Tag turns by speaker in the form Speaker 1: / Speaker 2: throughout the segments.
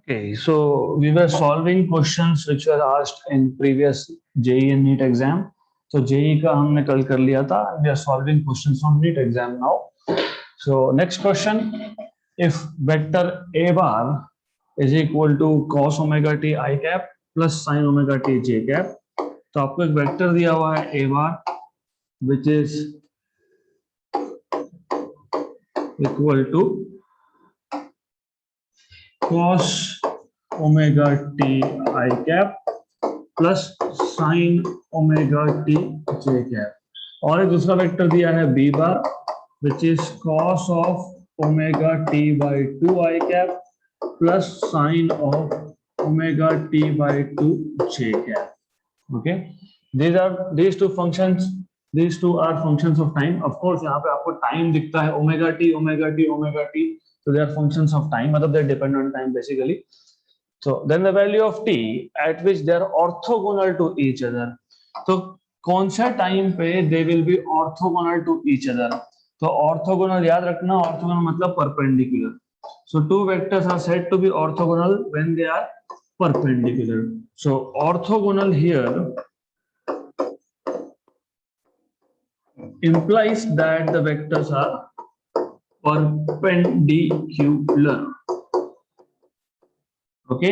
Speaker 1: Okay, so we were solving questions which were asked in previous JEE and NEET exam. So JEE का हमने कल कर लिया था. We are solving questions from NEET exam now. So next question: if vector a bar is equal to cos omega t I cap plus sin omega t j cap, तो आपको एक vector दिया हुआ है a bar which is equal to cos omega t I cap plus sine omega T J cap और एक दूसरा vector दिया है B bar which is cos of omega T by 2 I cap plus sine of omega T by 2 J cap. Okay, these two functions, these two are functions of time. Of course यहाँ पे आपको time दिखता है omega T omega T omega T, so they are functions of time, मतलब they depend on time basically. So then the value of t at which they are orthogonal to each other. तो कौन सा time पे they will be orthogonal to each other? तो orthogonal याद रखना, orthogonal मतलब perpendicular. So two vectors are said to be orthogonal when they are perpendicular. So orthogonal here implies that the vectors are perpendicular. Okay,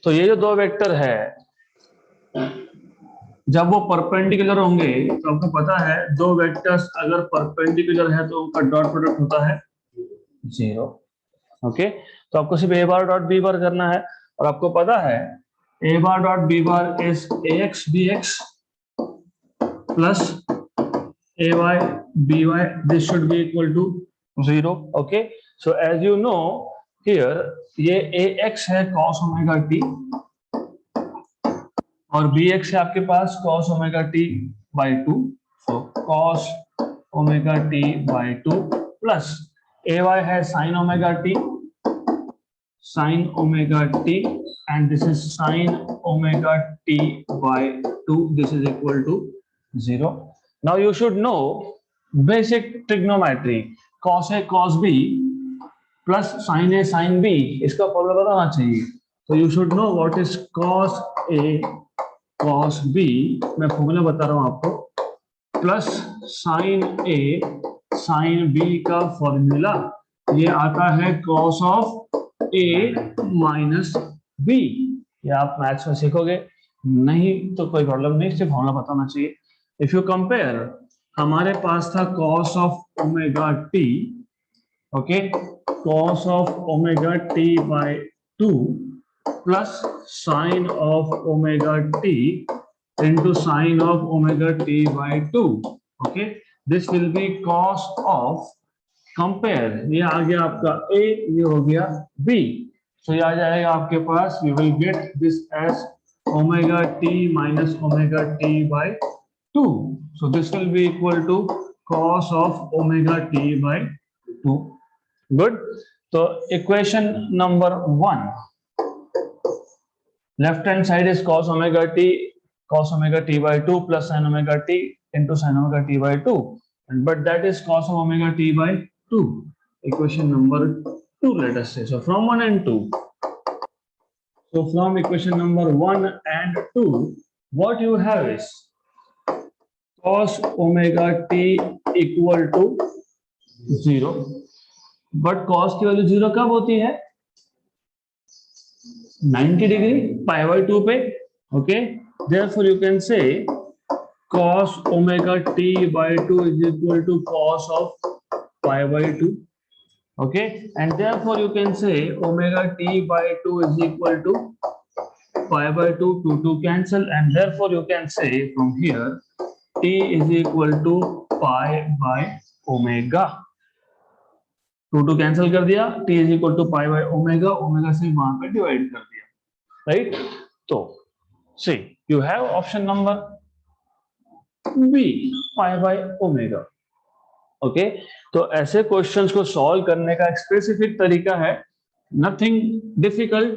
Speaker 1: तो ये जो दो vector है जब वो परपेंडिकुलर होंगे तो आपको पता है दो वेक्टर्स अगर परपेंडिकुलर है तो उनका डॉट प्रोडक्ट होता है 0. ओके, तो आपको सिर्फ ए बार डॉट बी बार करना है और आपको पता है A bar dot B bar is A X B X plus A Y B Y, this should be equal to 0. Okay, so as you know here ये ax है cos ओमेगा t और bx है आपके पास cos omega t by 2, so cos omega t by 2 plus ay है sin omega t and this is sin omega t by 2, this is equal to 0. Now you should know basic trigonometry, cos a cos b plus sine A sine B, इसका formula बताना चाहिए. तो you should know what is cos A cos B, मैं formula बता रहा हूं आपको, plus sine A sine B का फॉर्मूला ये आता है cos of A minus B. ये आप मैथ्स में सीखोगे, नहीं तो कोई प्रॉब्लम नहीं, सिर्फ फॉर्मूला बताना चाहिए. इफ यू कंपेयर, हमारे पास था cos of omega T, okay, cos of omega t by 2 plus sine of omega t into sine of omega t by 2. Okay, this will be cos of, compare, ये आ गया आपका a, ये हो गया b, so ये आ जाएगा आपके पास, you will get this as omega t minus omega t by 2. So this will be equal to cos of omega t by 2. Good. So equation number 1, left hand side is cos omega t by 2 plus sin omega t into sin omega t by 2, but that is cos of omega t by 2. Equation number 2, let us say. So from 1 and 2, so from equation number 1 and 2, what you have is cos omega t equal to 0. But cos की value 0 कब होती है? 90 degree pi by 2 पे. Okay, therefore you can say cos omega t by 2 is equal to cos of pi by 2. Okay, and therefore you can say omega t by 2 is equal to pi by 2, 2 cancel, and therefore you can say from here t is equal to pi by omega. 2 cancel कर दिया, t is equal to pi by omega, omega से वहां पे divide कर दिया, right. तो see you have option number B, pi by omega. Okay, तो ऐसे क्वेश्चंस को सॉल्व करने का एक स्पेसिफिक तरीका है, नथिंग डिफिकल्ट.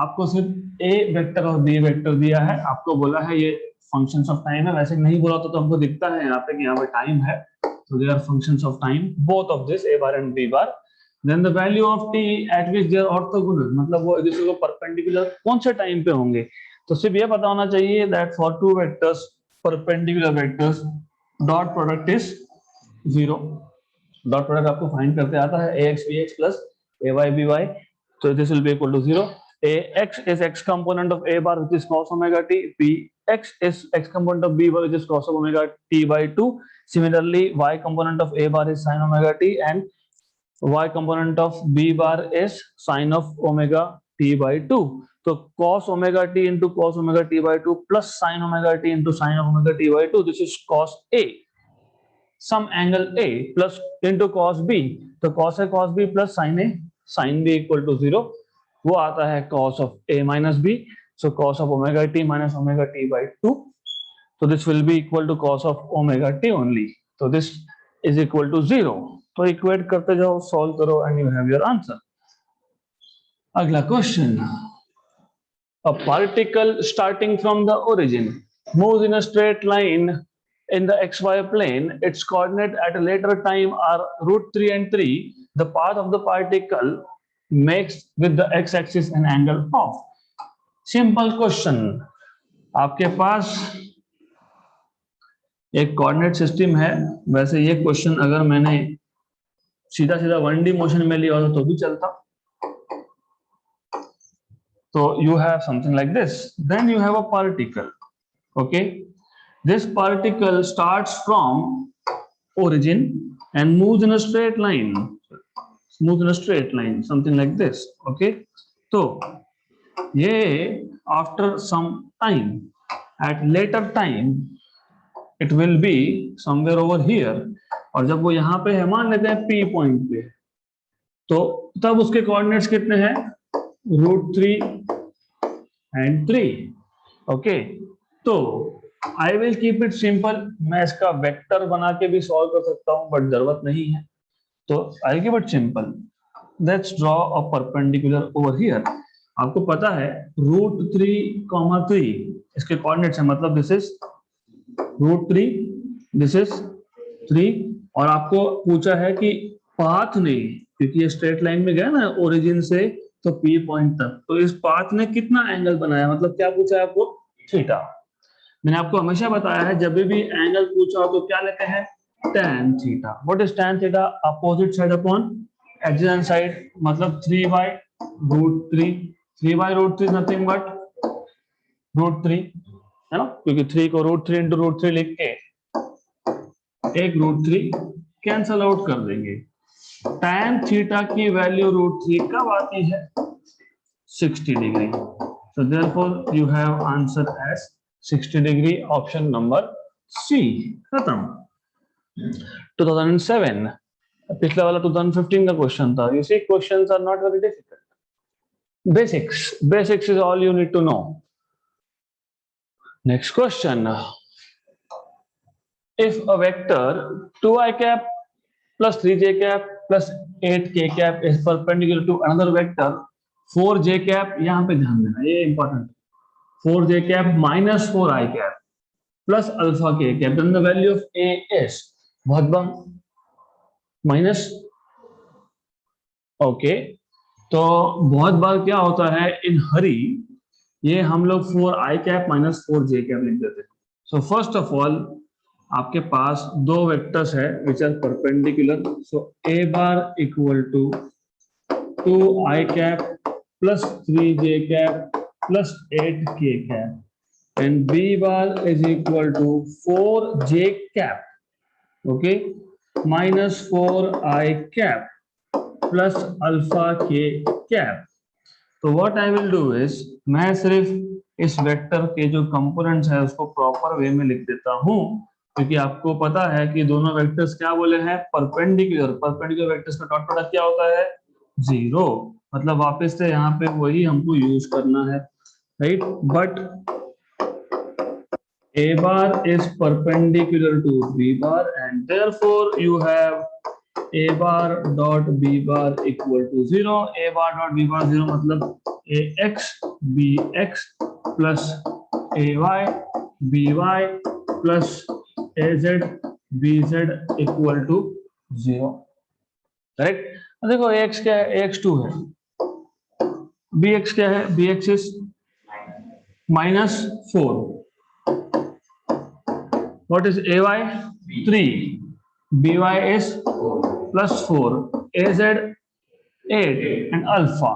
Speaker 1: आपको सिर्फ ए वेक्टर और बी वेक्टर दिया है, आपको बोला है ये फंक्शंस ऑफ टाइम है, वैसे नहीं बोला तो हमको दिखता है यहाँ पे कि यहाँ पे टाइम है, so they are functions of time, both of this a bar and b bar. Then the value of T at which they are orthogonal, मतलब वो एक दूसरे को परपेंडिकुलर कौन से टाइम पे होंगे। तो सिर्फ ये पता होना चाहिए that for two vectors perpendicular vectors dot product is 0। Dot product आपको फाइंड करते आता है ax bx plus ay by, so this will be equal to 0. Ax is x component of a bar which is cos omega t, bx is x component of b bar which is cos of omega t by 2. Similarly, y component of a bar is sin omega t and y component of b bar is sin of omega t by 2. So cos omega t into cos omega t by 2 plus sin omega t into sin of omega t by 2, this is cos a. Some angle a plus into cos b, तो cos a cos b plus sin a sin b equal to 0, वो आता है cos of a minus b, so cos of omega t minus omega t by 2, so this will be equal to cos of omega t only, so this is equal to 0. तो equate करते जाओ, solve करो and you have your answer. अगला question, a particle starting from the origin moves in a straight line in the xy plane, its coordinate at a later time are root 3 and 3. The path of the particle makes with the x-axis an angle of. Simple question, आपके पास एक coordinate system है। वैसे ये question अगर मैंने सीधा सीधा 1D motion में लिया होता तो भी चलता। So you have something like this. Then you have a particle. Okay, this particle starts from origin and moves in a straight line. Moves in a straight line, something like this. Okay, so ये after some time, at later time, it will be somewhere over here. और जब वो यहाँ पे है, मान लेते हैं P पॉइंट पे, तो तब उसके कोऑर्डिनेट्स कितने हैं? Root 3 and 3। ओके, तो I will keep it simple, मैं इसका वेक्टर बना के भी सॉल्व कर सकता हूं, बट जरूरत नहीं है, तो I keep it simple. Let's draw a perpendicular over here. आपको पता है रूट 3,3 इसके कोऑर्डिनेट्स है, मतलब this is root 3, this is 3, और आपको पूछा है कि पाथ ने, क्योंकि ये स्ट्रेट लाइन में गया ना ओरिजिन से तो P पॉइंट तक, तो इस पाथ ने कितना एंगल बनाया, मतलब क्या पूछा है आपको? थीटा। मैंने आपको हमेशा बताया है जब भी एंगल पूछा हो तो क्या लेते हैं? tan theta. What is tan theta? Opposite side upon adjacent side, मतलब 3/√3। 3/√3 नथिंग बट √3, है ना, क्योंकि 3 को √3 into √3 लिख के एक √3 कैंसल आउट कर देंगे। tan थीटा की वैल्यू √3 कब आती है? 60 degree. So therefore you have answer as 60 degree, option number C। खत्म। 2007, पिछला वाला 2015 का क्वेश्चन था। You see, questions are not very difficult. Basics is all you need to know. Next question, if a vector 2i cap plus 3j cap plus 8k cap is perpendicular to another vector 4j cap, यहां पे ध्यान देना, ये important, 4j cap minus 4i cap plus alpha k cap, then the value of a is बहुत बम minus. Okay, तो बहुत बार क्या होता है इन हरी, ये हम लोग 4i cap minus 4j cap लिख देते हैं। सो फर्स्ट ऑफ ऑल आपके पास दो वेक्टर्स है which are perpendicular, so a bar equal to 2i cap plus 3j cap plus 8k cap and b bar is equal to 4j cap, okay, minus 4i cap plus alpha k cap। तो what I will do is, मैं सिर्फ इस vector के जो components है उसको proper way में लिख देता हूं, क्योंकि आपको पता है कि दोनों वेक्टर्स क्या बोले हैं? परपेंडिकुलर वेक्टर्स का डॉट प्रोडक्ट क्या होता है? 0। मतलब वापस से यहाँ पे वही हमको यूज करना है, right. But a bar is perpendicular to b bar and therefore you have a bar dot b bar equal to 0। a bar dot b bar 0 मतलब ax bx plus ay by plus az bz equal to 0, correct. देखो ax क्या है, ax2 है, bx क्या है, bx is -4, what is ay, 3, by is +4, az 8 and alpha,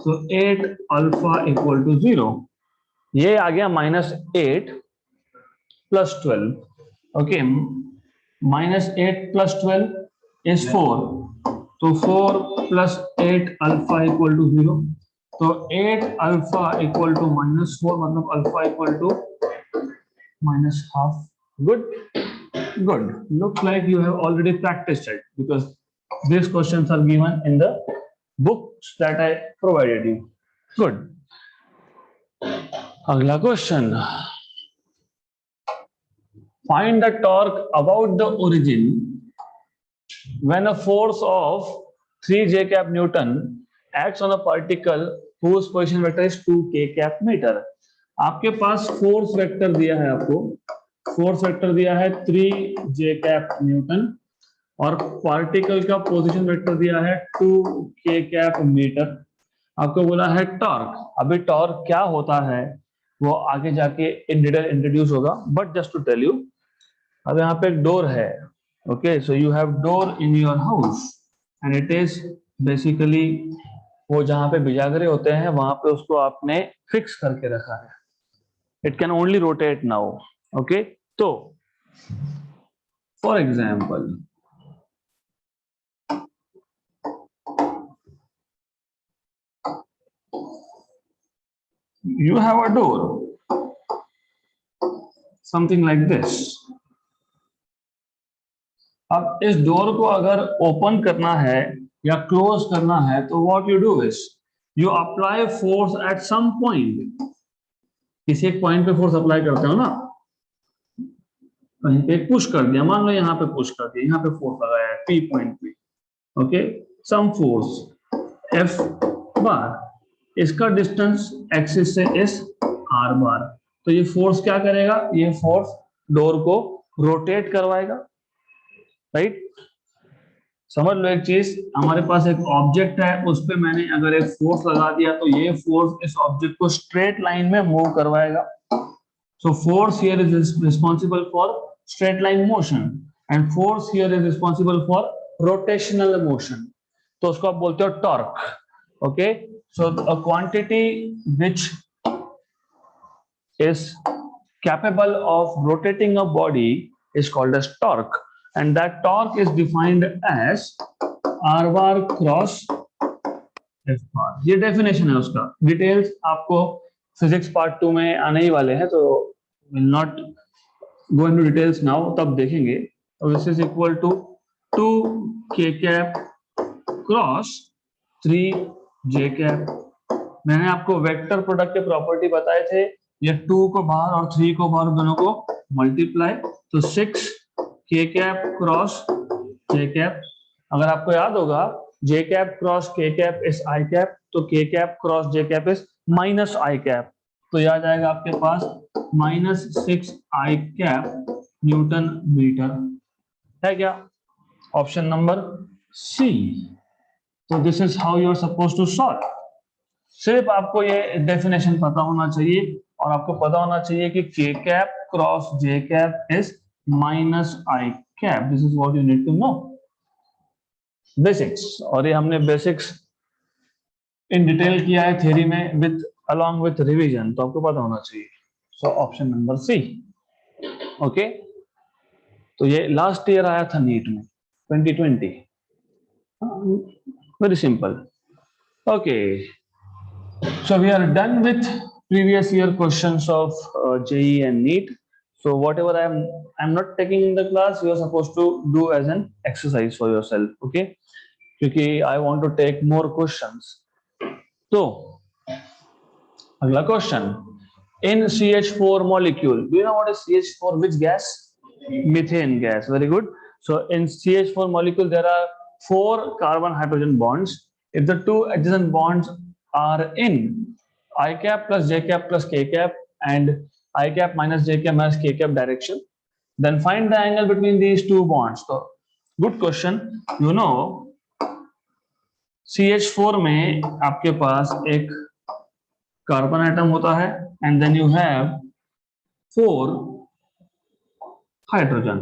Speaker 1: so 8 alpha equal to 0, ये आ गया -8 + 12, ओके, -8 + 12 is 4, तो 4 + 8 अल्फा इक्वल टू 0, तो 8 अल्फा इक्वल टू -4, मतलब alpha equal to -half. Good, good. Looks like you have already practiced it because these questions are given in the books that I provided you. Good. अगला question, find the torque about the origin when a force of 3 j cap Newton acts on a particle whose position vector is 2 k cap meter. आपके पास force vector दिया है, आपको force vector दिया है 3 j cap Newton और particle का position vector दिया है 2 k cap मीटर. आपको बोला है टॉर्क. अभी टॉर्क क्या होता है वो आगे जाके इन डिटेल इंट्रोड्यूस होगा, but just to tell you, अब यहाँ पे एक डोर है. Okay, so you have door in your house and it is basically वो जहां पे बिजागरे होते हैं वहां पे उसको आपने फिक्स करके रखा है. It can only rotate now. Okay, तो for example you have a door something like this. अब इस डोर को अगर ओपन करना है या क्लोज करना है तो what you do is you apply force at some point. किसी एक पॉइंट पे फोर्स अप्लाई करते हो ना, कहीं पे पुश कर दिया, मान लो यहाँ पे पुश कर दिया, यहाँ पे फोर्स लगाया है पी पॉइंट पे. Okay, some force F bar, इसका डिस्टेंस एक्सिस से इस आर बार, तो ये फोर्स क्या करेगा, ये फोर्स डोर को रोटेट करवाएगा. राइट, समझ लो एक चीज, हमारे पास एक ऑब्जेक्ट है, उस पे मैंने अगर एक फोर्स लगा दिया तो ये फोर्स इस ऑब्जेक्ट को स्ट्रेट लाइन में मूव करवाएगा. So force here is responsible for straight line motion and force here is responsible for rotational motion. तो उसको आप बोलते हो torque. Okay, so a quantity which is capable of rotating a body is called as torque, and that torque is defined as r bar cross f bar. ये definition है उसका. Details आपको physics part 2 में आने ही वाले हैं, तो will not go into details now, तब देखेंगे. This is equal to 2 k cap cross 3 j cap. मैंने आपको वेक्टर प्रोडक्ट के प्रॉपर्टी बताए थे, ये 2 को बाहर और 3 को बाहर, दोनों को मल्टीप्लाई, तो 6 k cap cross j cap. अगर आपको याद होगा j cap cross k cap is i cap, तो k cap cross j cap is -i cap, तो याद आएगा आपके पास -6i cap न्यूटन मीटर है क्या. Option number C. तो this is how you are suppose to solve. सिर्फ आपको ये डेफिनेशन पता होना चाहिए और आपको पता होना चाहिए कि k cap cross j cap is -i cap. This is what you need to know, basics. और ये हमने बेसिक्स इन डिटेल किया है थ्योरी में विद अलोंग विथ रिवीजन, तो आपको पता होना चाहिए. So option number C. Okay, तो ये लास्ट ईयर आया था नीट में 2020. Very simple. Okay, so we are done with previous year questions of JEE and NEET. So whatever I'm not taking in the class, you are supposed to do as an exercise for yourself. Okay, क्योंकि I want to take more questions. तो अगला question, in CH4 molecule, do you know what is CH4? Which gas? Methane gas. Very good. So in CH4 molecule there are 4 carbon hydrogen bonds. If the 2 adjacent bonds are in I cap plus j cap plus k cap and I cap minus j cap minus k cap direction, then find the angle between these 2 bonds. So good question. You know CH4 में आपके पास एक carbon atom होता है and then you have 4 hydrogen.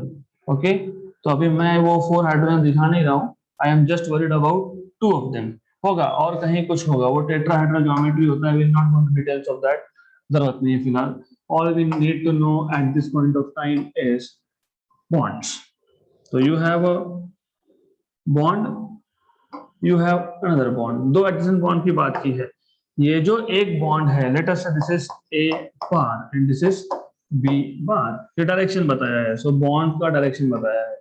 Speaker 1: Okay, तो अभी मैं वो 4 hydrogen दिखा नहीं रहा हूं, आई am just worried about 2 of them. होगा और कहीं कुछ होगा, वो टेट्राहेड्रल ज्योमेट्री होता है, will not go into details of that, जरूरत नहीं है फिलहाल। All we need to know at this point of time is bonds. तो you have a bond, you have another bond, दो एडजेसेंट बॉन्ड की बात की है। ये जो एक बॉन्ड है, let us say this is A bar and this is B bar, ये डायरेक्शन बताया है, सो बॉन्ड का डायरेक्शन बताया है।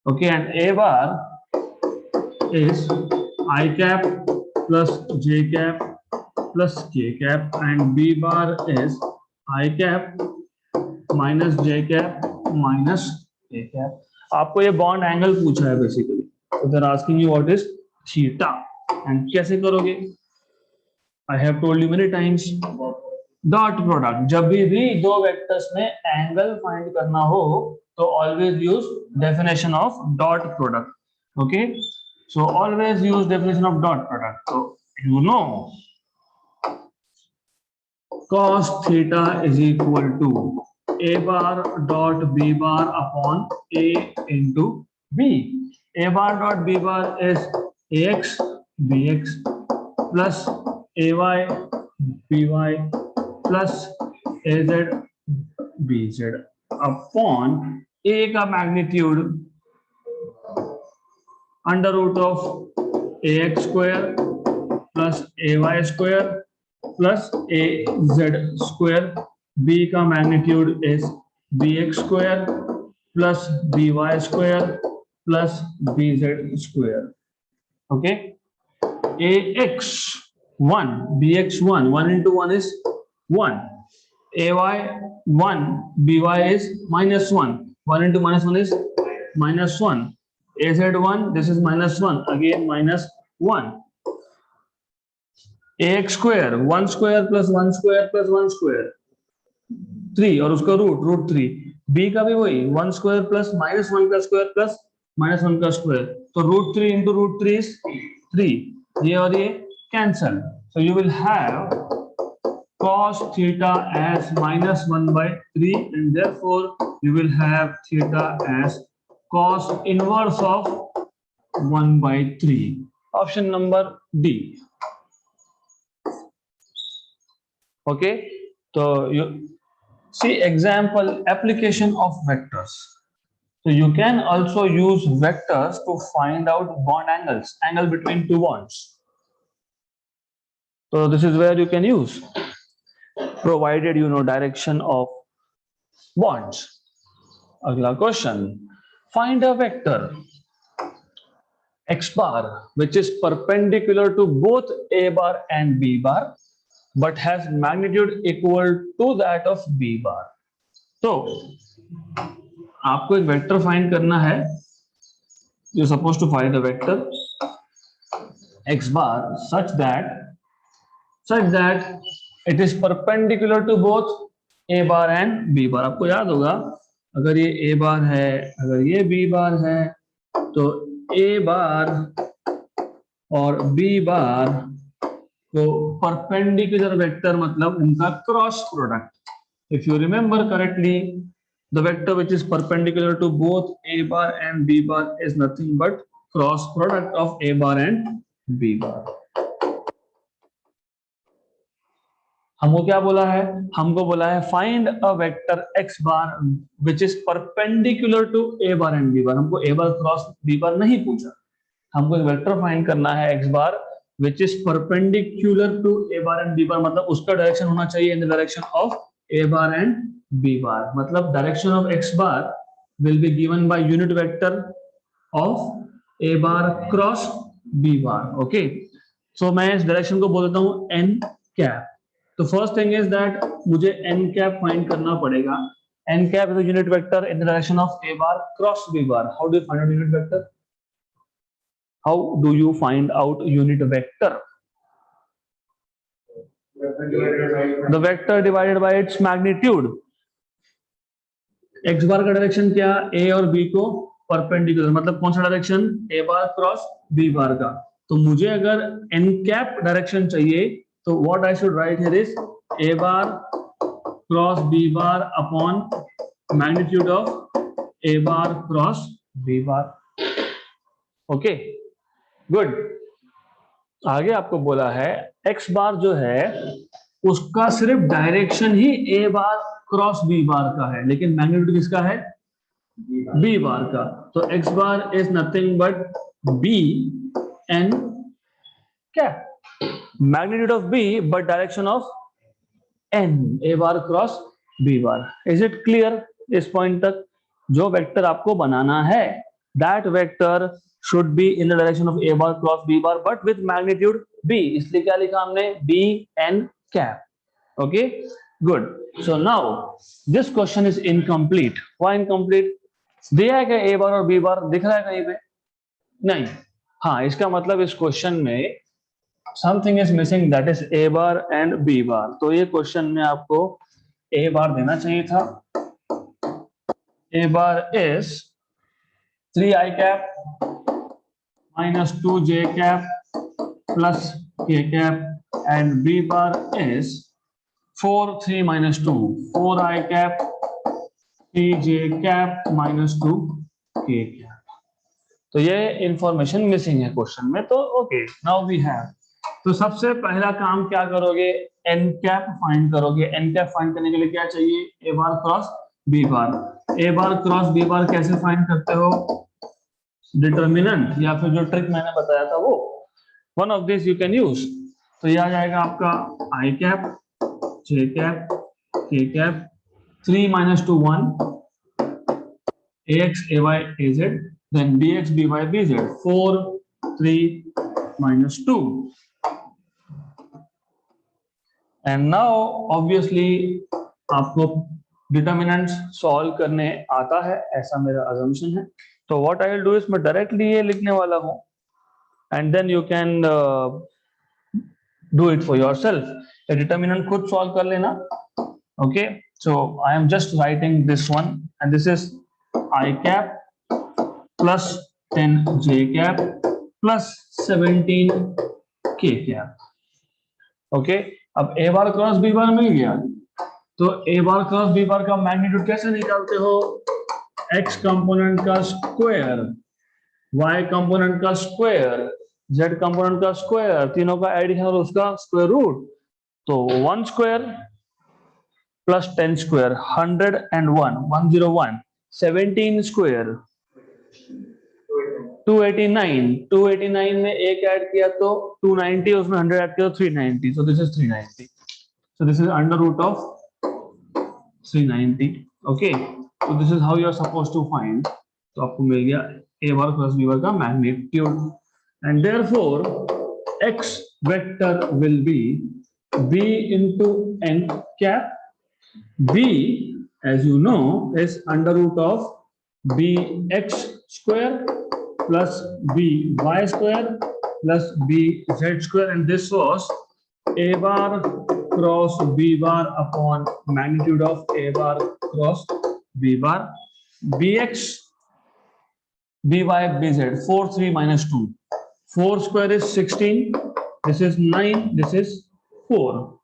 Speaker 1: Okay, and A bar is I cap plus J cap plus K cap and B bar is I cap minus J cap minus A cap. आपको ये bond angle पूछा है basically, so they're asking you what is theta and कैसे करोगे? I have told you many times, dot product. जब भी दो vectors में एंगल फाइंड करना हो तो always use definition of dot product. Okay, so always use definition of dot product. तो you know cos theta is equal to a bar dot b bar upon a into b. A bar dot b bar is ax bx plus ay by plus az bz upon a का magnitude under root of ax square plus ay square plus az square, b का magnitude is bx square plus by square plus bz square. Okay, ax1 bx1, 1 into 1 is 1, ay1 by is -1, 1 into -1 is -1, az1 this is -1 again -1, ax square 1 square plus 1 square plus 1 square 3 और उसका root 3, b का भी वही 1 square plus -1 का square plus -1 का square, तो root 3 into root 3 is 3, ये और ये cancel, so you will have cos theta as -1/3 and therefore you will have theta as cos inverse of 1/3. Option number D. Okay, so you see example application of vectors. So you can also use vectors to find out bond angles, angle between two bonds. So this is where you can use, provided you know direction of bonds. Agla question, find a vector x bar which is perpendicular to both a bar and b bar but has magnitude equal to that of b bar. तो आपको एक vector find करना है, you suppose to find a vector x bar such that it is perpendicular to both a bar and b bar. आपको याद होगा, अगर ये a bar है, अगर ये b bar है, तो a bar और b bar को परपेंडिकुलर वेक्टर मतलब उनका cross product. If you remember correctly, the vector which is perpendicular to both a bar and b bar is nothing but cross product of a bar and b bar. हमको क्या बोला है? हमको बोला है find a vector x bar which is perpendicular to a bar and b bar. हमको a bar cross b bar नहीं पूछा, हमको एक वेक्टर फाइंड करना है x bar which is perpendicular to a bar and b bar, मतलब उसका direction होना चाहिए in the direction of a bar and b bar. मतलब direction of x bar will be given by unit vector of a bar cross b bar. Okay, सो मैं इस direction को बोल देता हूं n कैप। तो फर्स्ट थिंग इज दैट मुझे n cap find करना पड़ेगा। n cap is the unit vector in the direction of a bar cross b bar. How do you find out unit vector? How do you find out unit vector? The vector divided by its magnitude. x बार का direction क्या? a और b को perpendicular, मतलब कौन सा direction? a bar cross b bar का। तो मुझे अगर एन कैप डायरेक्शन चाहिए तो what I should write here is A bar cross B bar upon magnitude of A bar cross B bar. Okay good. आगे आपको बोला है एक्स बार जो है उसका सिर्फ डायरेक्शन ही ए बार क्रॉस बी बार का है, लेकिन मैग्नीट्यूड किसका है? बी बार का. तो X bar is nothing but B N क्या magnitude of B but direction of N A bar cross B bar. Is it clear इस पॉइंट तक? जो वेक्टर आपको बनाना है that vector should be in the direction of a bar cross b bar but with magnitude b. इसलिए क्या लिखा हमने? b n cap. Okay good. So now this question is incomplete. Why incomplete? दिया है क्या a bar और b bar? दिख रहा है कहीं पे? नहीं. हाँ, इसका मतलब इस क्वेश्चन में something is missing, that is a bar and b bar. तो ये क्वेश्चन में आपको a bar देना चाहिए था. a bar is 3i cap minus 2j cap plus k cap and b bar is 4 3 minus 2 4i cap 3j cap minus 2 k cap. तो ये information missing है क्वेश्चन में. तो ओके नाउ वी हैव. तो सबसे पहला काम क्या करोगे? एन कैप फाइंड करोगे. एन कैप फाइंड करने के लिए क्या चाहिए? ए बार क्रॉस बी बार. ए बार क्रॉस बी बार कैसे फाइंड करते हो? डिटर्मिनेंट या फिर जो ट्रिक मैंने बताया था वो one of this you can use. तो ये आ जाएगा आपका आई कैप जे कैप के cap 3 minus 2 1 ax ay az then bx by bz 4 3 minus 2. and now obviously आपको डिटर्मिनेंट्स सॉल्व करने आता है ऐसा मेरा assumption है. तो what I will do is मैं डायरेक्टली ये लिखने वाला हूं and then you can do it for yourself. ये डिटर्मिनेंट खुद सॉल्व कर लेना. Okay so I am just writing this one and this is I cap plus 10 J cap plus 17 K cap. Okay अब A bar cross B बार मिल गया. तो ए bar cross B bar का magnitude कैसे निकालते हो? x कंपोनेंट का square, y component का square, z component का स्क्वायर, तीनों का एडिशन और उसका स्क्वायर रूट. तो 1 स्क्वायर प्लस 10 स्क्वायर 101 101 17 स्क्वायर 289 289 में एक ऐड किया तो 290 उसमें 100 ऐड किया तो 390. so this is 390. so this is under root of 390. okay so this is how you are supposed to find. तो आपको मिल गया a bar plus b bar का magnitude and therefore x vector will be b into n cap. b as you know is under root of bx square plus by square plus bz square and this was a bar cross b bar upon magnitude of a bar cross b bar. bx by bz 4 3 minus 2 4 square is 16 this is 9 this is 4.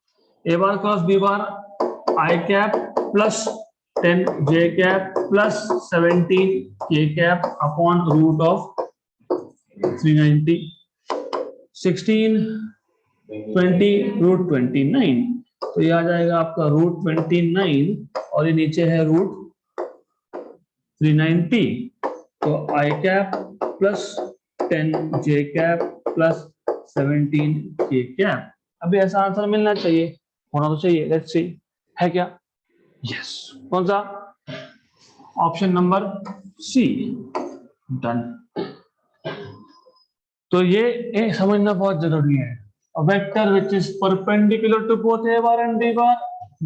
Speaker 1: a bar cross b bar I cap plus 10 j cap plus 17 k cap upon root of 390 16 20 root 29. तो ये आ जाएगा आपका root 29 और ये नीचे है root 390. तो आई cap plus 10 J cap plus 17 K cap. अभी ऐसा आंसर मिलना चाहिए, होना तो चाहिए. लेट्स सी है क्या? यस. कौन सा? Option number C. डन. तो ये समझना बहुत जरूरी है. A vector which is perpendicular to both a bar and b bar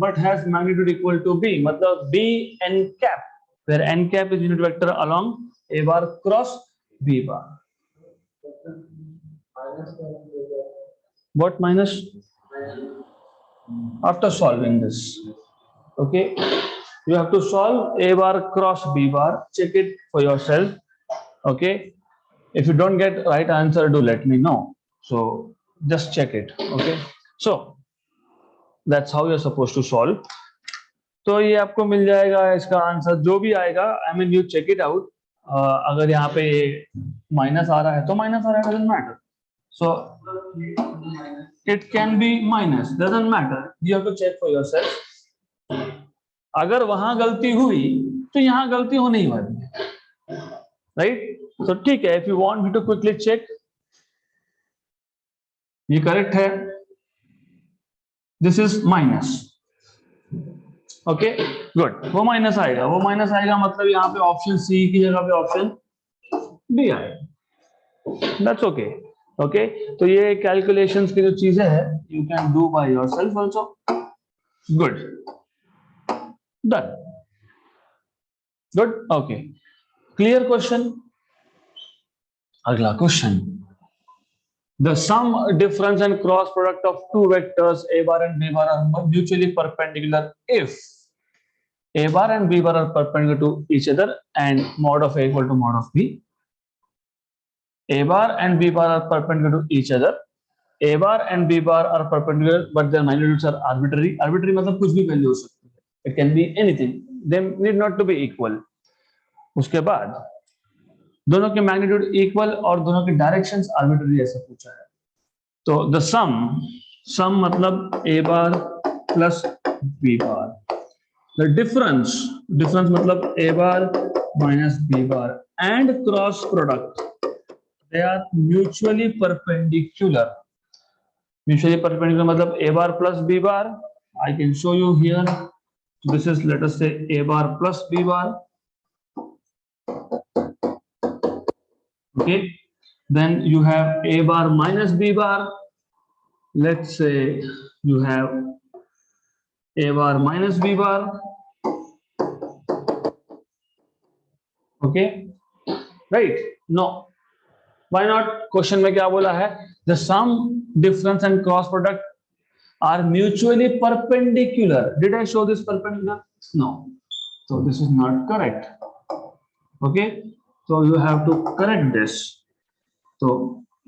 Speaker 1: but has magnitude equal to b, मतलब b n cap, where n cap is unit vector along a bar cross b bar. What minus? After solving this, okay, you have to solve a bar cross b bar. Check it for yourself. Okay, If you don't get right answer, do let me know. So just check it. Okay, so that's how you're supposed to solve. तो ये आपको मिल जाएगा इसका answer जो भी आएगा. I mean you check it out. अगर यहाँ पे माइनस आ रहा है तो माइनस आ रहा है, doesn't matter. So it can be minus, doesn't matter, you have to check for yourself. अगर वहां गलती हुई तो यहाँ गलती होने ही वाली है, राइट? तो ठीक है, if you want me to quickly check, ये करेक्ट है, this is minus. Okay good, वो माइनस आएगा, वो माइनस आएगा मतलब यहाँ पे ऑप्शन सी की जगह पे ऑप्शन बी आएगा. That's okay. ओके, तो ये कैलकुलेशंस की जो चीजें हैं you can do by yourself also. Good, done, good. Okay, clear question. अगला question. The sum, difference and cross product of two vectors a bar and b bar are mutually perpendicular if a bar and b bar are perpendicular to each other and mod of a equal to mod of b. A bar and b bar are perpendicular to each other. A bar and b bar are perpendicular but their magnitudes are arbitrary. Arbitrary मतलब कुछ भी value हो सकती है. It can be anything. They need not to be equal. उसके बाद दोनों के मैग्नीट्यूड इक्वल और दोनों के डायरेक्शंस आर्बिट्ररी ऐसा पूछा है. तो द सम मतलब A bar plus B bar. The difference मतलब A bar minus B bar and cross product, they are mutually perpendicular. Mutually perpendicular मतलब A bar plus B bar. I can show you here. This is, let us say, A bar plus B bar. Okay, then you have a bar minus b bar. Let's say you have a bar minus b bar. Okay, right? No, why not? Question में क्या बोला है? The sum, difference and cross product are mutually perpendicular. Did I show this perpendicular? No, so this is not correct. Okay, so you have to correct this. तो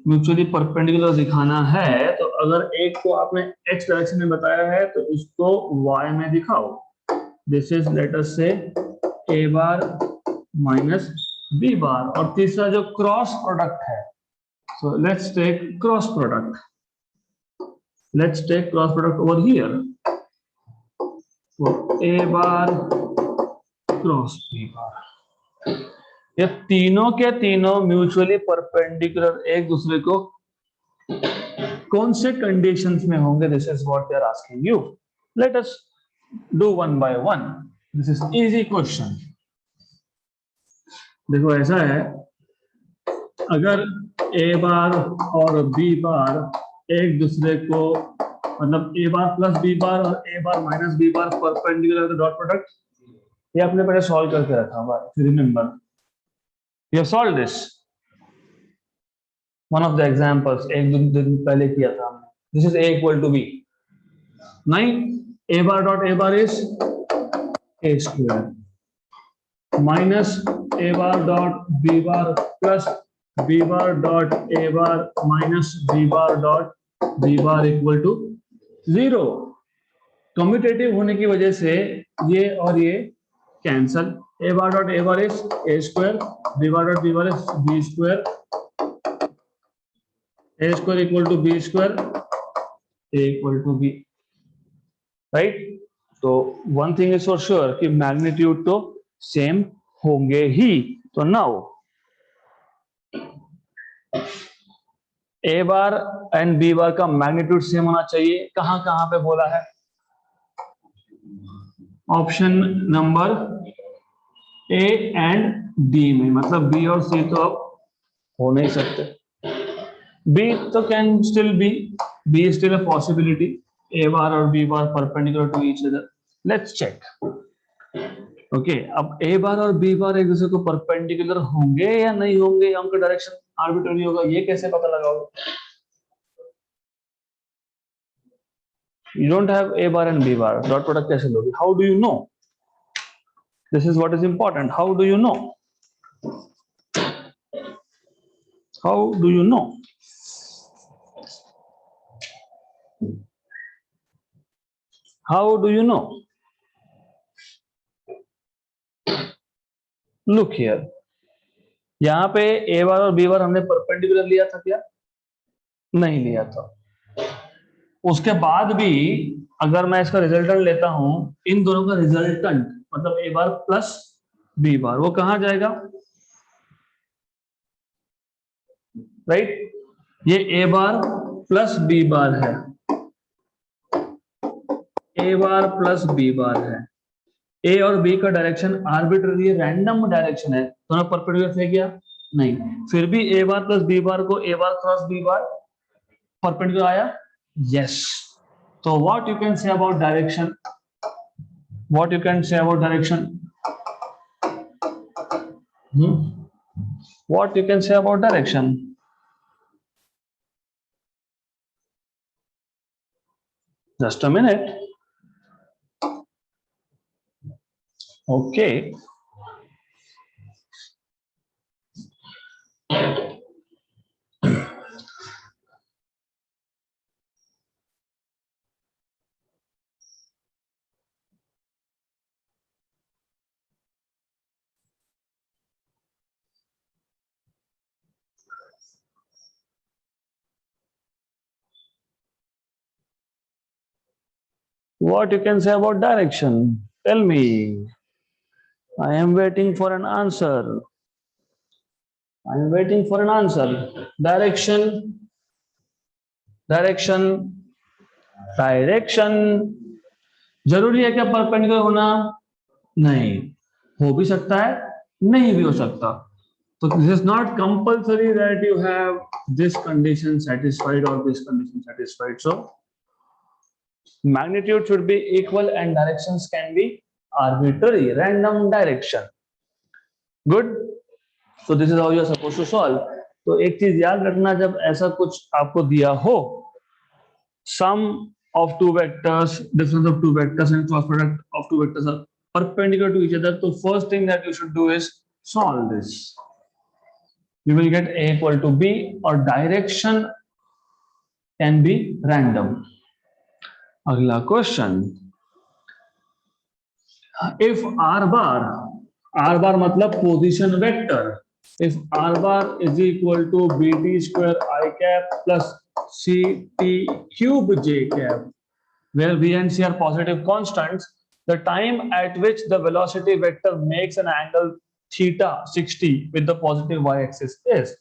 Speaker 1: mutually perpendicular दिखाना है तो अगर एक को आपने x डायरेक्शन में बताया है तो इसको y में दिखाओ. This is, let us say, a bar minus b bar. और तीसरा जो क्रॉस प्रोडक्ट है, so let's take cross product. Let's take cross product over here. so a bar cross b bar. ये तीनों के तीनों म्यूचुअली परपेंडिकुलर एक दूसरे को कौन से कंडीशंस में होंगे? This is what they are asking you. Let us do one by one. This is easy question. देखो ऐसा है, अगर ए बार और बी बार एक दूसरे को, मतलब A bar plus B bar और A bar minus B bar perpendicular dot product, ये आपने पहले सॉल्व करके रखा हुआ. Remember, you have solved this. One of the examples एक दिन पहले किया था हमने. This is a equal to b. नहीं, a bar dot a bar is a square minus a bar dot b bar plus b bar dot a bar minus b bar dot b bar equal to 0. Commutative होने की वजह से ये और ये cancel. a bar dot a bar is a square, b bar dot b bar is b square, a square equal to b square, a equal to b, right? तो one thing is for sure कि magnitude तो same होंगे ही. तो now a bar and b bar का magnitude same होना चाहिए. कहां कहां पे बोला है? Option number A and D में, मतलब बी और सी तो अब हो नहीं सकते. बी तो can still be, B still a possibility. A bar और B bar perpendicular to each other. Let's check. Okay, अब ए बार और बी बार एक दूसरे को परपेंडिकुलर होंगे या नहीं होंगे, या उनका डायरेक्शन आर्बिट्ररी होगा, ये कैसे पता लगाओगे? You don't have a bar and b bar, dot product कैसे लोगे? How do you know? This is what is important. How do you know? How do you know? How do you know? Look here, यहाँ पे ए bar और B बार हमने perpendicular लिया था क्या? नहीं लिया था। उसके बाद भी अगर मैं इसका रिजल्टेंट लेता हूं, इन दोनों का रिजल्टेंट मतलब ए बार प्लस बी बार, वो कहां जाएगा? राइट, ये ए बार प्लस बी बार है, ए बार प्लस बी बार है। ए और बी का डायरेक्शन आर्बिट्ररी रैंडम डायरेक्शन है, दोनों परपेंडिकुलर थे क्या? नहीं। फिर भी ए बार प्लस बी बार को ए bar cross B bar perpendicular आया? यस। तो what you can say about direction? What you can say about direction? What you can say about direction? Just a minute. Okay. What you can say about direction? Tell me. I am waiting for an answer. I am waiting for an answer. Direction. Direction. Direction. जरूरी है क्या perpendicular होना? नहीं, हो भी सकता है, नहीं भी हो सकता। So this is not compulsory that you have this condition satisfied or this condition satisfied. So magnitude should be equal and directions can be arbitrary, random direction. Good. So this is how you are supposed to solve. तो एक चीज याद रखना, जब ऐसा कुछ आपको दिया हो, sum of two vectors, difference of two vectors and cross product of two vectors are perpendicular to each other, so first thing that you should do is solve this. You will get A equal to B, or direction can be random. अगला question, if r bar मतलब position vector, if r bar is equal to bt square I cap plus ct cube j cap, where v and c are positive constants, the time at which the velocity vector makes an angle theta 60 with the positive y axis is.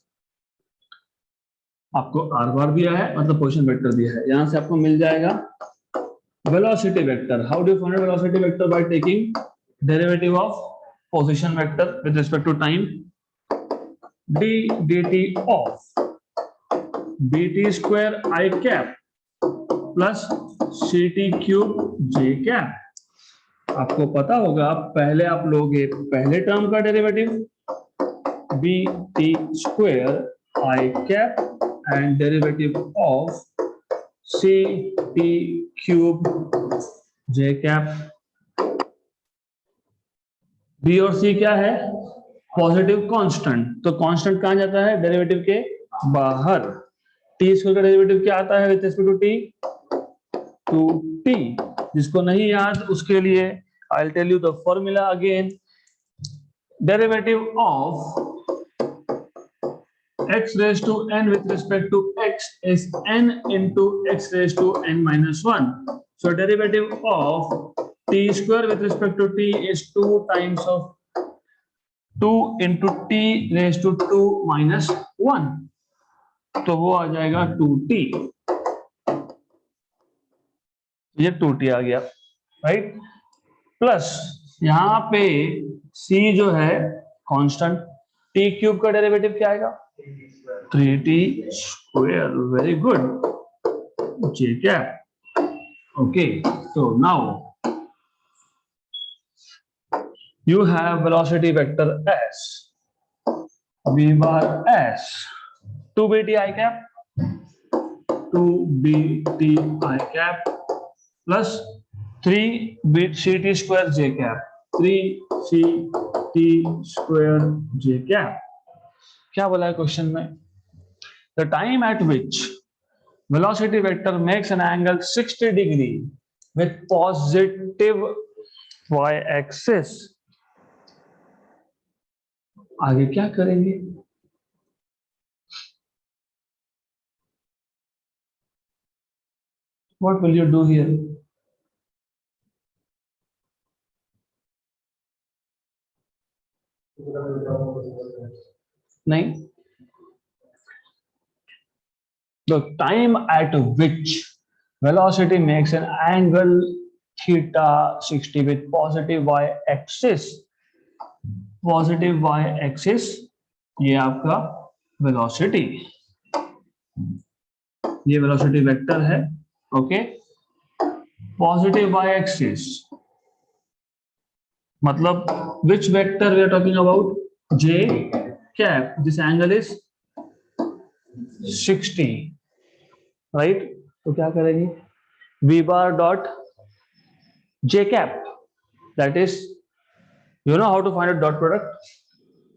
Speaker 1: आपको r बार दिया है, मतलब position vector दिया है, यहां से आपको मिल जाएगा velocity vector. How do you find a velocity vector? By taking derivative of position vector with respect to time. d dt of bt square I cap plus ct cube j cap. आपको पता होगा, पहले आप लोगे पहले term का derivative bt square I cap and derivative of ct cube j cap. b और c क्या है? पॉजिटिव कांस्टेंट, तो कांस्टेंट कहां जाता है? डेरिवेटिव के बाहर। टी स्क्वायर का डेरिवेटिव क्या आता है with respect to T? 2t. जिसको नहीं याद उसके लिए I will tell you the formula again. Derivative of x raised to n with respect to x is n into x raised to n minus 1. So derivative of t square with respect to t is 2 times of 2 into t raised to 2 minus 1. तो वो आ जाएगा 2t. ये 2t आ गया, right? Plus यहाँ पे c जो है constant, t cube का डेरिवेटिव क्या आएगा? 3t square. Very good. j cap. Okay, so now you have velocity vector s, v bar s, 2bt I cap, 2bt I cap plus 3ct square j cap, 3ct square j cap. क्या बोला है question में? the time at which velocity vector makes an angle 60 degree with positive y-axis. आगे क्या करेंगे? What will you do here? नहीं, the time at which velocity makes an angle theta 60 with positive y-axis. Positive y-axis ये आपका velocity, ये velocity vector है. Okay, positive y-axis मतलब which vector we are talking about? J cap. This angle is 60, right? तो क्या करेंगे? V bar dot J cap, that is, you know how to find a dot product?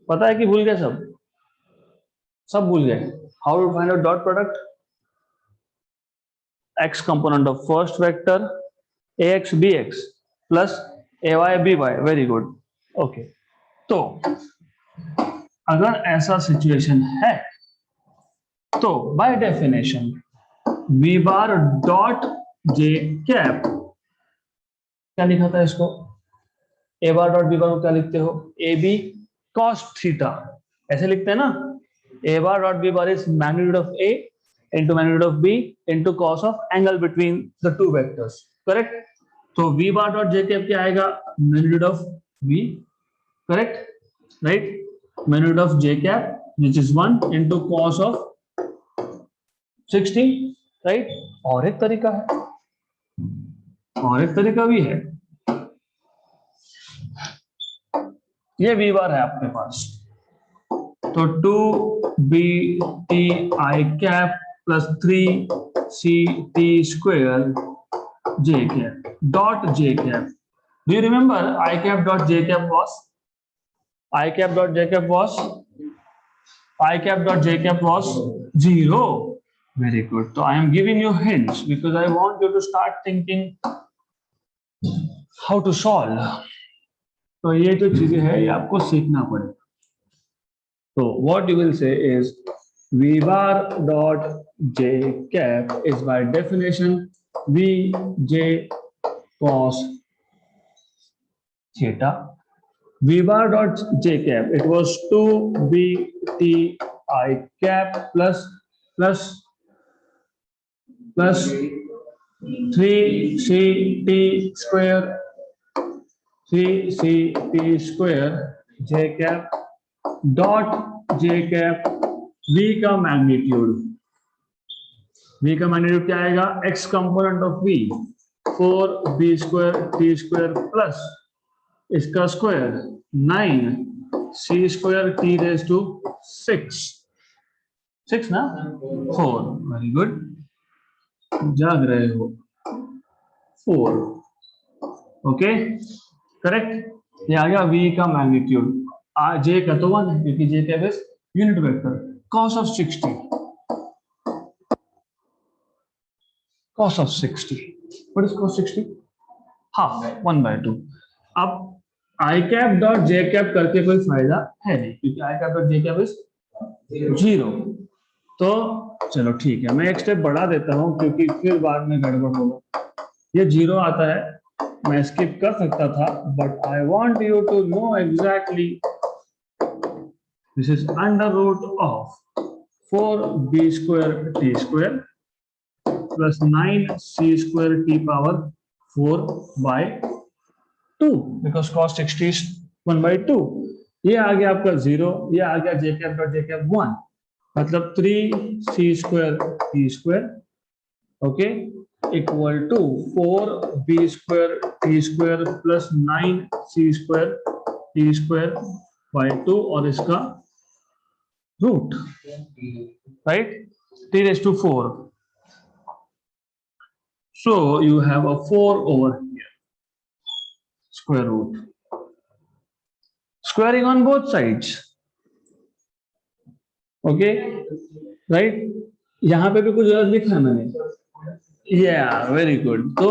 Speaker 1: पता है कि भूल गए सब? सब भूल गए. How to find a dot product? X component of first vector ax bx plus ay by. Very good. Okay. तो अगर ऐसा सिचुएशन है तो by definition v bar dot j cap, क्या लिखा था इसको? a बार डॉट b बार को क्या लिखते हो? ab cos थीटा, ऐसे लिखते हैं ना. a bar dot b bar is magnitude of a into magnitude of b into cos of angle between the two vectors. Correct? तो v bar dot j cap क्या आएगा? Magnitude of v. Correct? Right? Magnitude of j cap which is 1 into cos of 60. Right? और एक तरीका है, और एक तरीका भी है. ये v bar है आपके पास, तो 2b t I cap plus 3ct square j cap dot j cap. Do you remember I cap dot j cap was? I cap dot j cap was? I cap dot j cap was 0. Very good. So I am giving you hints because I want you to start thinking how to solve. तो ये जो चीजें हैं ये आपको सीखना पड़ेगा. So what you will say is v bar dot j cap is by definition v j cos theta. V bar dot j cap, it was 2b t I cap plus 3ct square j cap dot j cap. v का magnitude क्या आएगा? x component of v 4b square t square plus इसका square 9c square t raise to 6 ना 4. Very good, जाग रहे हो. 4. Okay, correct. ये आ गया v का मैग्नीट्यूड. j का तो 1 है क्योंकि j cap is unit vector. cos of 60, cos of 60, what is cos 60? half 1/2. अब I cap dot j cap करके कोई फायदा है नहीं क्योंकि I cap dot j cap is 0. तो चलो ठीक है, मैं एक स्टेप बढ़ा देता हूं क्योंकि फिर बाद में गड़बड़ होगा. ये 0 आता है, मैं स्किप कर सकता था, but I want you to know exactly. This is under root of 4b square t square plus 9c square t power 4 by 2 because cos 60 is 1/2. ये आ गया आपका 0, ये आ गया j cap dot j cap 1, मतलब 3c square t square okay equal to 4b square t square plus 9c square t square by 2 और इसका root, right, t raised to 4. So you have a 4 over here, square root, squaring on both sides. Okay right, यहाँ पे भी कुछ गलत लिखा है मैंने, वेरी गुड। तो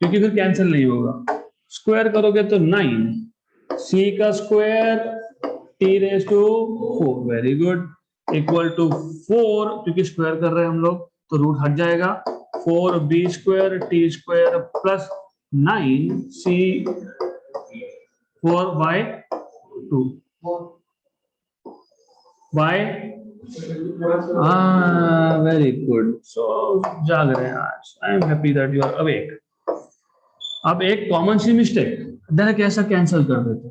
Speaker 1: क्योंकि फिर कैंसिल नहीं होगा, स्क्वायर करोगे तो 9 सी का square T raise to 4, very good, equal to 4, क्योंकि स्क्वायर कर रहे हैं हम लोग तो रूट हट जाएगा, 4 B square T square plus 9 C 4 by 2 by, very good. So जाग रहे हैं आज, I am happy that you are awake. अब एक कॉमन सी मिस्टेक, डायरेक्ट ऐसा कैंसिल कर देते,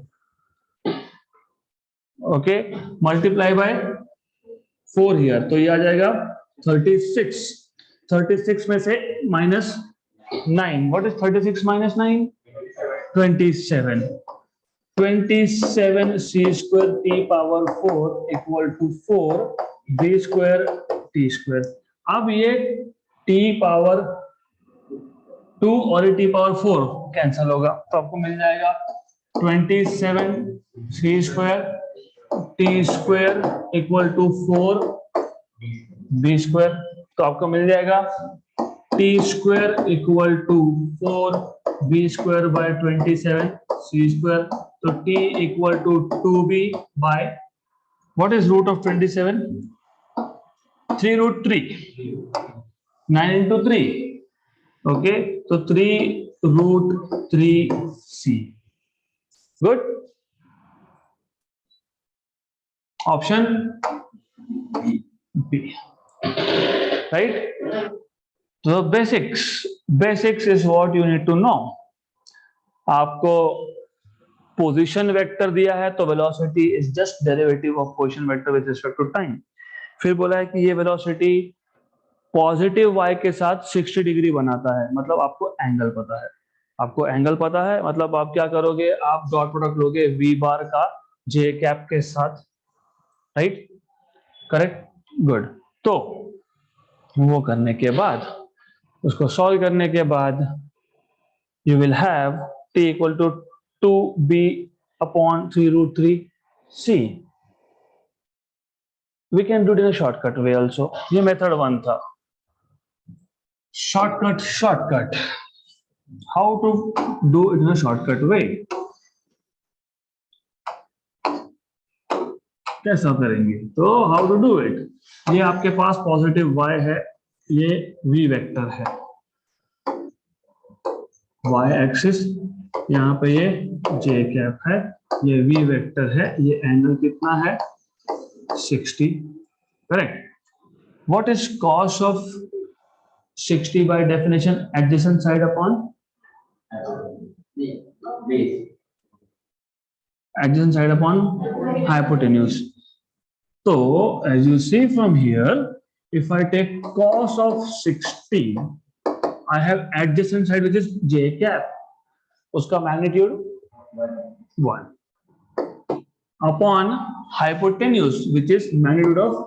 Speaker 1: ओके, मल्टीप्लाई बाय 4 हियर, तो ये आ जाएगा 36, 36 में से minus 9, what is 36 minus 9, 27, 27 C square T power 4 equal to 4 B square T square. अब ये टी पावर 2 और टी पावर 4 कैंसिल होगा, तो आपको मिल जाएगा 27 C square T square equal to 4 B square, तो आपको मिल जाएगा T square equal to 4 B square by 27 C square, तो T equal to 2b by, what is root of 27, 3 root 3, 9 into 3, okay, तो 3 root 3c, good, option B, right. तो basics is what you need to know. आपको position vector दिया है तो velocity is just derivative of position vector with respect to time. फिर बोला है कि ये वेलोसिटी पॉजिटिव y के साथ 60 डिग्री बनाता है, मतलब आपको एंगल पता है, आपको एंगल पता है, मतलब आप क्या करोगे, आप डॉट प्रोडक्ट लोगे v बार का j कैप के साथ, राइट, करेक्ट, गुड। तो वो करने के बाद, उसको सॉल्व करने के बाद you will have t equal to 2b upon 3 root 3c. We can do it in a shortcut way also. ये method 1 था। Shortcut. How to do it in a shortcut way? कैसा करेंगे? तो how to do it? ये आपके पास positive y है, ये v vector है, y एक्सिस, यहाँ पे ये j कैप है, ये v वेक्टर है, ये एंगल कितना है 60, correct. What is cos of 60 by definition, adjacent side upon hypotenuse. So as you see from here, if I take cos of 60, I have adjacent side which is j cap, उसका magnitude 1 upon hypotenuse which is magnitude of,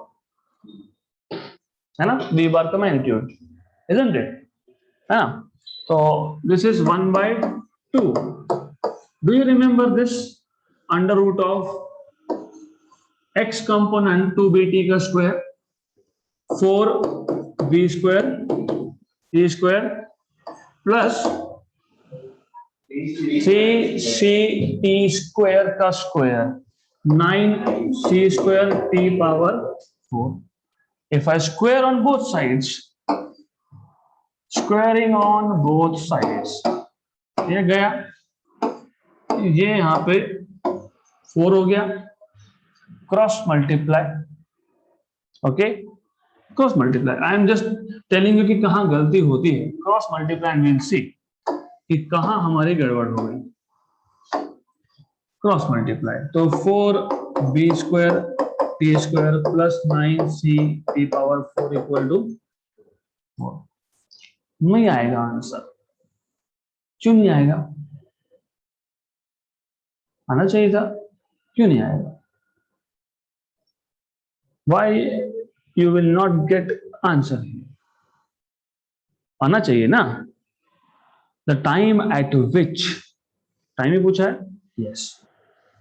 Speaker 1: है ना, b bar का magnitude, isn't it, है ना। तो this is 1 by 2. Do you remember this under root of x component 2bt का square 4b square t square plus 3ct square का square 9c square t power 4. If I square on both sides, squaring on both sides, ये गया, ये यहाँ पे 4 हो गया, cross multiply, okay, cross multiply. I am just telling you कि कहाँ गलती होती है, cross multiply and will see कि कहाँ हमारी गड़बड़ हो गई। क्रॉस मल्टीप्लाई, तो 4b square T square plus 9c T power 4 equal to 4। नहीं आएगा आंसर, क्यों नहीं आएगा, आना चाहिए था, क्यों नहीं आएगा, why you will not get answer, आना चाहिए ना। the time at which, time ही पूछा है, yes,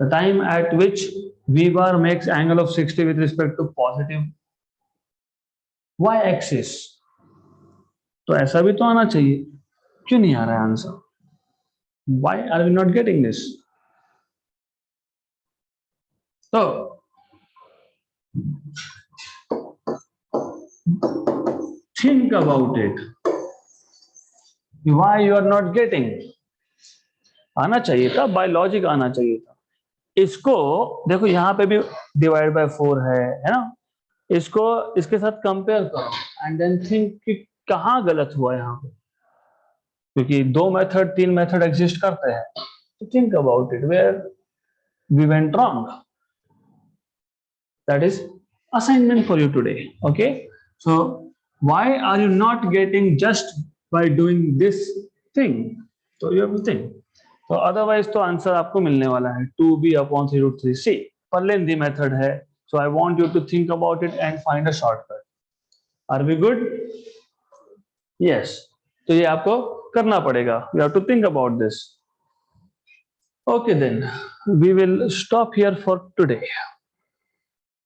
Speaker 1: the time at which v bar makes angle of 60 with respect to positive y axis. तो ऐसा भी तो आना चाहिए, क्यों नहीं आ रहा है answer? Why are we not getting this? So think about it. Why you are not getting? आना चाहिए था, बाय लॉजिक आना चाहिए था. इसको देखो, यहाँ पे भी डिवाइड बाय 4 है ना. इसको इसके साथ कंपेयर करो एंड देन थिंक कि कहाँ गलत हुआ यहाँ पे, क्योंकि 2 मेथड 3 मेथड एग्जिस्ट करते हैं. तो think about it, where we went wrong. That is assignment for you today. Okay, so why are you not getting just by doing this thing? So you have to think. So otherwise तो answer आपको मिलने वाला है 2b/3√3c, पर lengthy method है. So I want you to think about it and find a shortcut. Are we good? Yes. तो ये आपको करना पड़ेगा. You have to think about this. Okay then, we will stop here for today.